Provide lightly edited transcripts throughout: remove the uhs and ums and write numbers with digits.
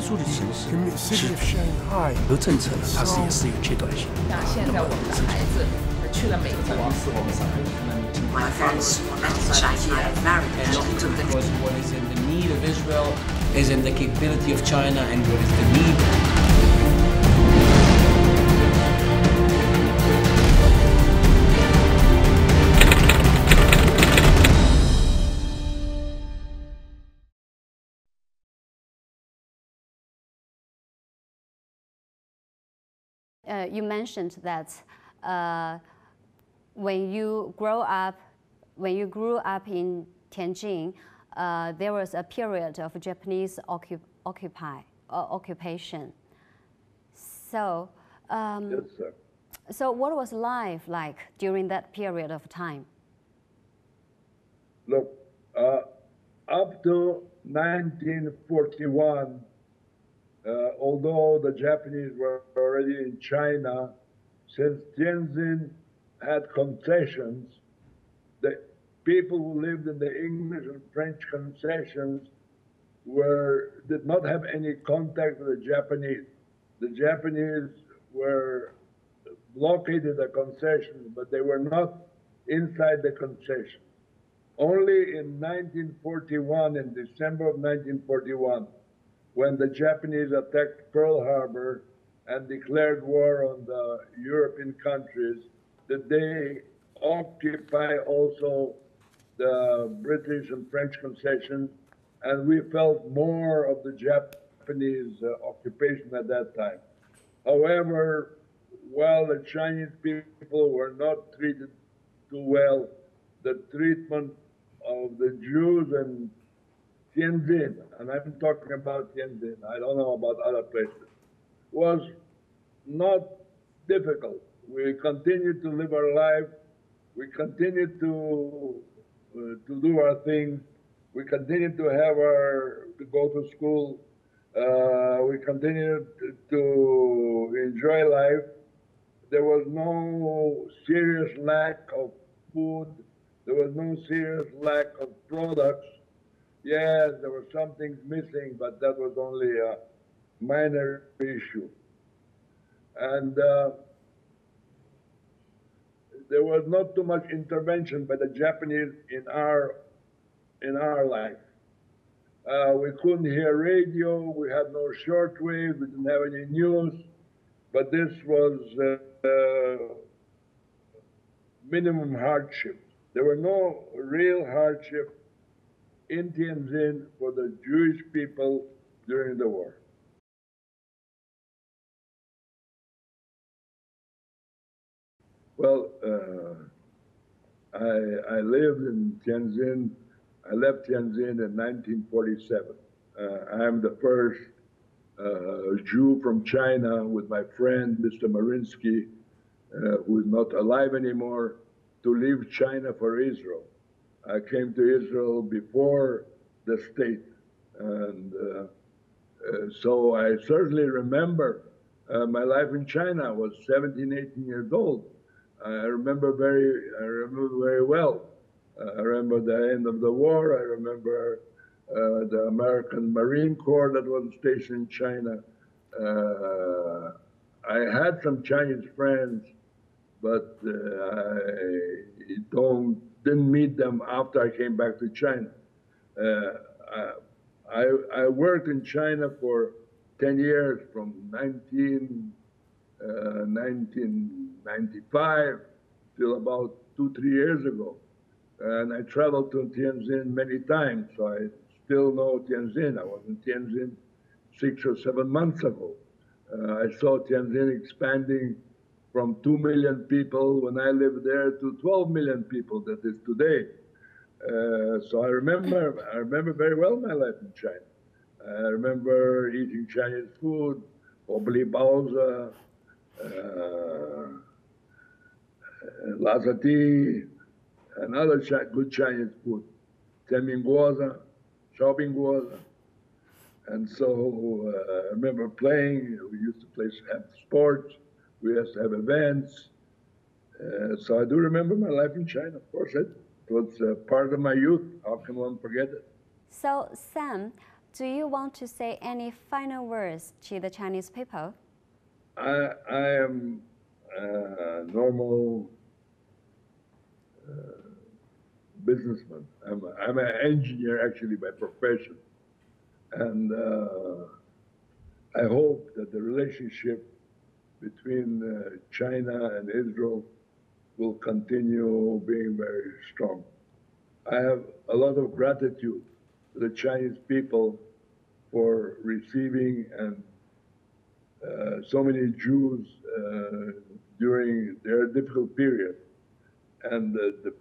书的形式 City of Shanghai. 和政策呢，它也是有阶段性。像现在我们的孩子去了美国。My friends met in Shanghai, married in Shanghai. Because what is in the need of Israel is in the capability of China, and what is the need. You mentioned that when you grew up in Tianjin, there was a period of Japanese occupation. So, yes, sir. So what was life like during that period of time? Look, up to 1941, although the Japanese were already in China, since Tianjin had concessions, the people who lived in the English and French concessions did not have any contact with the Japanese. The Japanese were blockaded the concessions, but they were not inside the concession. Only in 1941, in December of 1941, when the Japanese attacked Pearl Harbor and declared war on the European countries, did they occupy also the British and French concessions, and we felt more of the Japanese occupation at that time. However, while the Chinese people were not treated too well, the treatment of the Jews in Tianjin, and I'm talking about Tianjin, I don't know about other places, was not difficult. We continued to live our life. We continued to do our things. We continued to go to school. We continued to enjoy life. There was no serious lack of food. There was no serious lack of products. Yes, there were some things missing, but that was only a minor issue. And there was not too much intervention by the Japanese in our life. We couldn't hear radio. We had no shortwave. We didn't have any news. But this was minimum hardship. There were no real hardship in Tianjin for the Jewish people during the war. Well, I lived in Tianjin. I left Tianjin in 1947. I'm the first Jew from China with my friend, Mr. Marinsky, who is not alive anymore, to leave China for Israel. I came to Israel before the state. And so I certainly remember my life in China. I was 17, 18 years old. I remember very well. I remember the end of the war. I remember the American Marine Corps that was stationed in China. I had some Chinese friends, but I didn't meet them after I came back to China. I worked in China for 10 years, from 1995 till about 2-3 years ago. And I traveled to Tianjin many times, so I still know Tianjin. I was in Tianjin 6 or 7 months ago. I saw Tianjin expanding from 2 million people when I lived there to 12 million people that is today. So I remember very well my life in China. I remember eating Chinese food, obli baozi, lazati, and other good Chinese food, tenminguoza, xiaobingguoza. And so I remember playing. We used to have sports. We used to have events. So I do remember my life in China. Of course, it was part of my youth. How can one forget it? So, Sam, do you want to say any final words to the Chinese people? I am a normal businessman. I'm an engineer actually by profession. And I hope that the relationship between China and Israel will continue being very strong. I have a lot of gratitude to the Chinese people for receiving and so many Jews during their difficult period. And the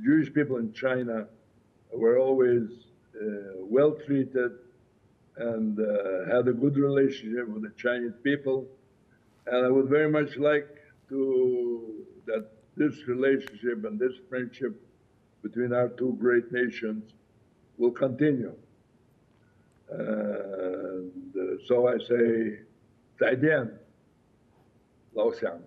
Jewish people in China were always well treated and had a good relationship with the Chinese people. And I would very much like that this relationship and this friendship between our two great nations will continue. And so I say, 再见，老乡。